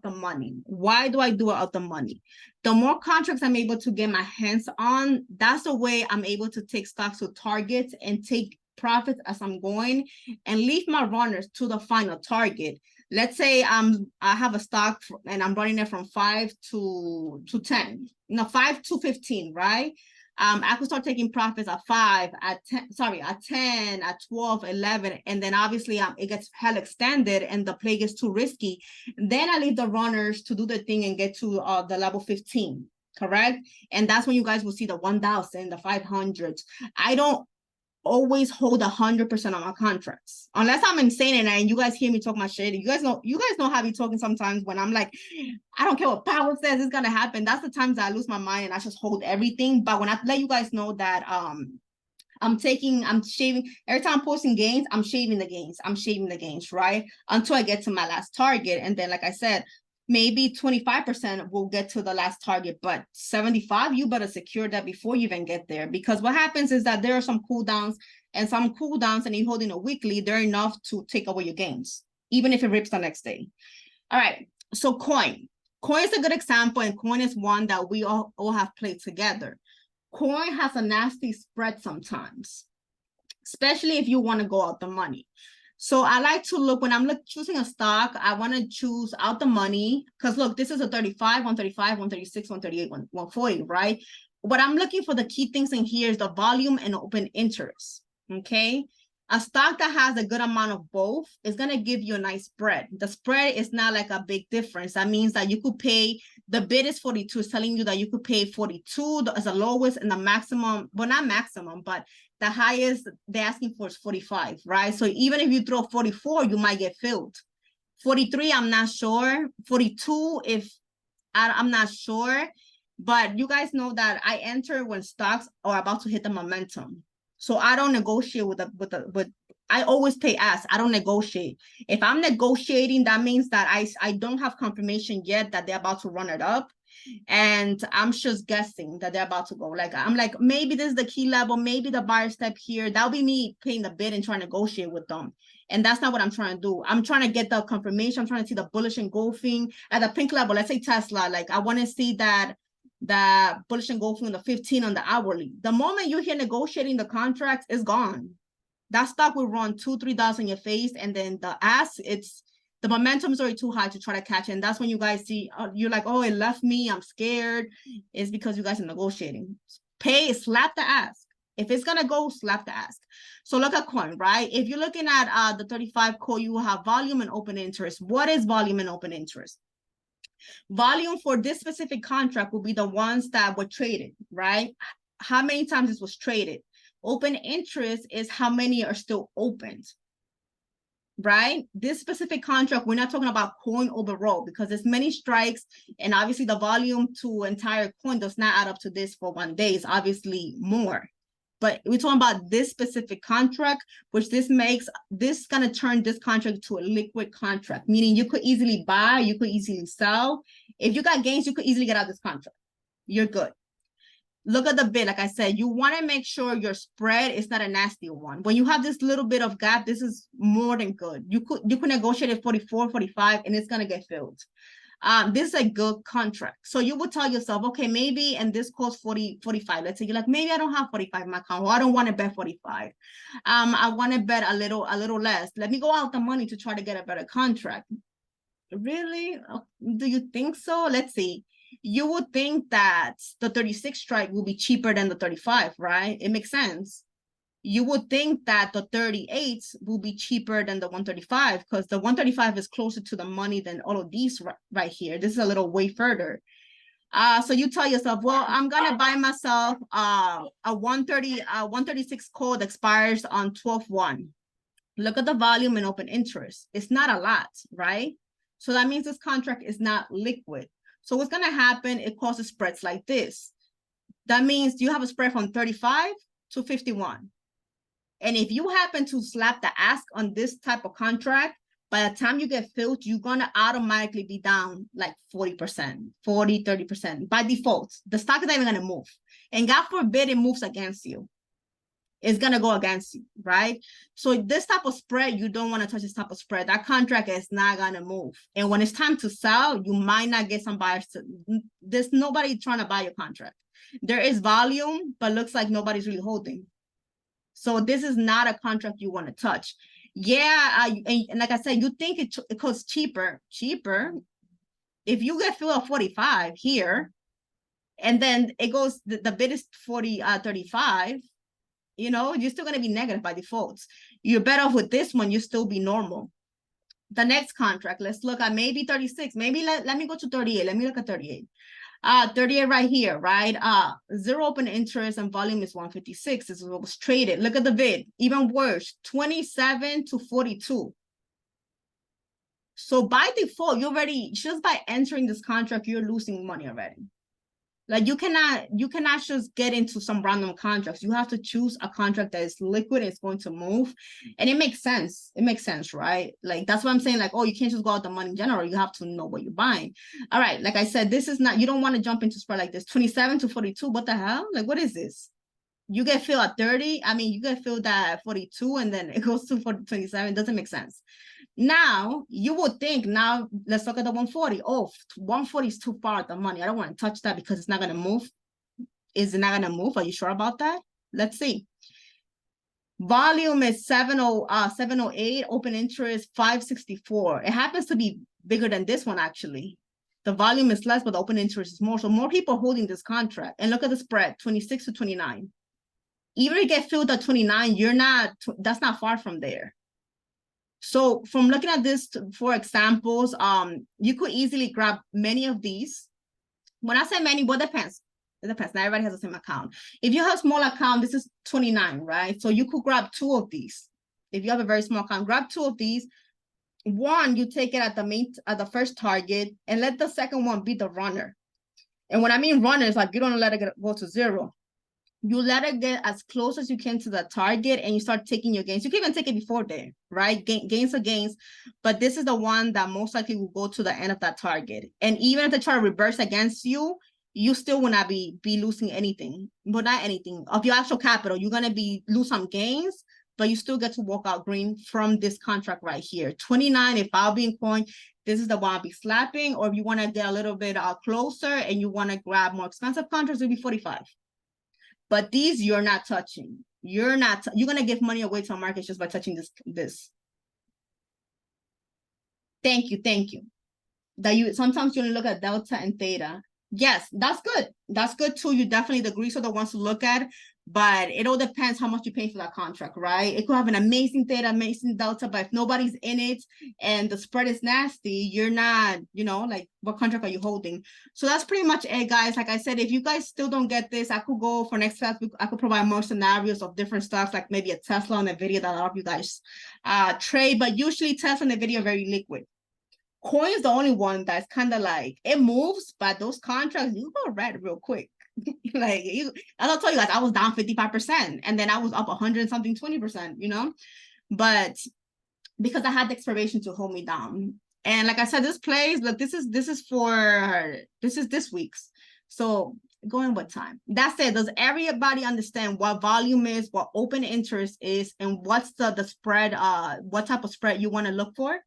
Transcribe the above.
the money. Why do I do it out the money? The more contracts I'm able to get my hands on, that's the way I'm able to take stocks to targets and take profits as I'm going and leave my runners to the final target. Let's say I have a stock and I'm running it from 5 to 10, 5 to 15, right? I could start taking profits at 5, at 10, at 10, at 12, 11, and then obviously it gets hell extended and the play gets too risky. Then I leave the runners to do the thing and get to the level 15, correct? And that's when you guys will see the 1,000, the 500s. I don't always hold 100% on my contracts unless I'm insane and you guys hear me talk my shit. You guys know how I be talking sometimes when I'm like, I don't care what power says it's gonna happen. That's the times that I lose my mind and I just hold everything. But when I let you guys know that I'm shaving every time I'm posting gains, I'm shaving the gains, right? Until I get to my last target. And then, like I said, maybe 25% will get to the last target, but 75, you better secure that before you even get there. Because what happens is that there are some cooldowns and you're holding a weekly, they're enough to take away your gains, even if it rips the next day. All right, so coin is a good example, and coin is one that we all have played together. Coin has a nasty spread sometimes, especially if you want to go out the money. So I like to look, when I'm choosing a stock, I want to choose out the money. Because look, this is a 35, 135, 136, 138, 140, right? What I'm looking for, the key things in here is the volume and open interest, okay? A stock that has a good amount of both is going to give you a nice spread. The spread is not like a big difference. That means that you could pay, the bid is 42, it's telling you that you could pay 42 as the lowest, and the maximum, well, not maximum, but the highest they're asking for is 45, right? So even if you throw 44, you might get filled. 43, I'm not sure. 42, I'm not sure. But you guys know that I enter when stocks are about to hit the momentum. So I don't negotiate with I always pay ask. I don't negotiate. If I'm negotiating, that means that I don't have confirmation yet that they're about to run it up. And I'm just guessing that they're about to go. Like, I'm like, maybe this is the key level, maybe the buyer step here. That'll be me paying the bid and trying to negotiate with them. And that's not what I'm trying to do. I'm trying to get the confirmation. I'm trying to see the bullish engulfing at the pink level. Let's say Tesla. Like, I want to see that bullish engulfing on the 15 on the hourly. The moment you're here negotiating the contracts, it's gone. That stock will run $2-3 in your face, and then the ask, the momentum is already too high to try to catch it. And that's when you guys see, you're like, oh, it left me, I'm scared. It's because you guys are negotiating. Slap the ask. If it's gonna go, slap the ask. So look at coin, right? If you're looking at the 35 call, you will have volume and open interest. What is volume and open interest? Volume for this specific contract will be the ones that were traded, right? How many times this was traded. Open interest is how many are still opened, right? This specific contract, we're not talking about coin overall because there's many strikes, and obviously the volume to entire coin does not add up to this for one day. It's obviously more. But we're talking about this specific contract, which this is going to turn this contract to a liquid contract, meaning you could easily buy, you could easily sell. If you got gains, you could easily get out of this contract. You're good. Look at the bid. Like I said, you want to make sure your spread is not a nasty one. When you have this little bit of gap, this is more than good. You could negotiate at 44, 45, and it's going to get filled. This is a good contract. So you would tell yourself, okay, maybe, and this costs 40, 45. Let's say you're like, maybe I don't have 45 in my account. Or I don't want to bet 45. I want to bet a little less. Let me go out the money to try to get a better contract. Really? Do you think so? Let's see. You would think that the 36 strike will be cheaper than the 35, right? It makes sense. You would think that the 38s will be cheaper than the 135 because the 135 is closer to the money than all of these right here. This is a little way further. So you tell yourself, well, I'm going to buy myself a 136 call that expires on 12/1. Look at the volume and open interest. It's not a lot, right? So that means this contract is not liquid. So what's going to happen, it causes spreads like this. That means you have a spread from 35 to 51. And if you happen to slap the ask on this type of contract, by the time you get filled, you're going to automatically be down like 40%, 40, 30% by default. The stock is not even going to move. And God forbid it moves against you. It's gonna go against you, right? So this type of spread, you don't want to touch this type of spread. That contract is not gonna move. And when it's time to sell, you might not get some buyers. There's nobody trying to buy your contract. There is volume, but looks like nobody's really holding. So this is not a contract you want to touch. Yeah, and like I said, you think it costs cheaper. If you get filled at 45 here, and then it goes, the bid is 35, you know, you're still going to be negative by default. You're better off with this one, you still be normal. The next contract, let's look at maybe 36. Maybe let me go to 38. Let me look at 38. 38 right here, right? Zero open interest and volume is 156. This is what was traded. Look at the bid, even worse, 27 to 42. So by default, you already, just by entering this contract, you're losing money already. Like you cannot just get into some random contracts. You have to choose a contract that is liquid, it's going to move. And it makes sense. It makes sense, right? Like that's what I'm saying. Like, oh, you can't just go out the money in general. You have to know what you're buying. All right. Like I said, this is not, you don't want to jump into spread like this. 27 to 42. What the hell? Like, what is this? You get filled at 30. I mean, you get filled at 42 and then it goes to 27. It doesn't make sense. Now, you would think, now let's look at the 140. Oh, 140 is too far at the money. I don't want to touch that because it's not going to move. Is it not going to move? Are you sure about that? Let's see. Volume is 708, open interest 564. It happens to be bigger than this one, actually. The volume is less, but the open interest is more. So more people are holding this contract. And look at the spread, 26 to 29. Even if you get filled at 29, that's not far from there. So from looking at this, for examples, you could easily grab many of these. When I say many, well, depends. It depends. Not everybody has the same account. If you have a small account, this is 29, right? So you could grab 2 of these. If you have a very small account, grab 2 of these. One, you take it at the first target, and let the second one be the runner. And when I mean runner, it's like you don't let it go to 0. You let it get as close as you can to the target and you start taking your gains. You can even take it before there, right? Gains are gains, but this is the one that most likely will go to the end of that target. And even if they try to reverse against you, you still will not be losing anything, but not anything of your actual capital. You're going to lose some gains, but you still get to walk out green from this contract right here. 29, if I'll be in coin, this is the one I'll be slapping. Or if you want to get a little bit closer and you want to grab more expensive contracts, it'll be 45. But these you're not touching. You're going to give money away to a market just by touching this. Thank you. Sometimes you look at delta and theta. Yes, that's good. That's good too. You definitely, the Greeks are the ones to look at, but it all depends how much you pay for that contract, right? It could have an amazing theta, amazing delta, but if nobody's in it and the spread is nasty, you're not, like what contract are you holding? So that's pretty much it, guys. Like I said, if you guys still don't get this, I could go for next class. I could provide more scenarios of different stocks, like maybe a Tesla and NVIDIA that a lot of you guys trade, but usually Tesla and NVIDIA are very liquid. Coin is the only one that's kind of like, it moves, but those contracts, you go red real quick. Like, as I'll tell you guys, I was down 55%, and then I was up 100 something, 20%, but because I had the expiration to hold me down. And like I said, this plays, look, this is this week's. So going with time. That's it. Does everybody understand what volume is, what open interest is, and what's the spread, what type of spread you want to look for?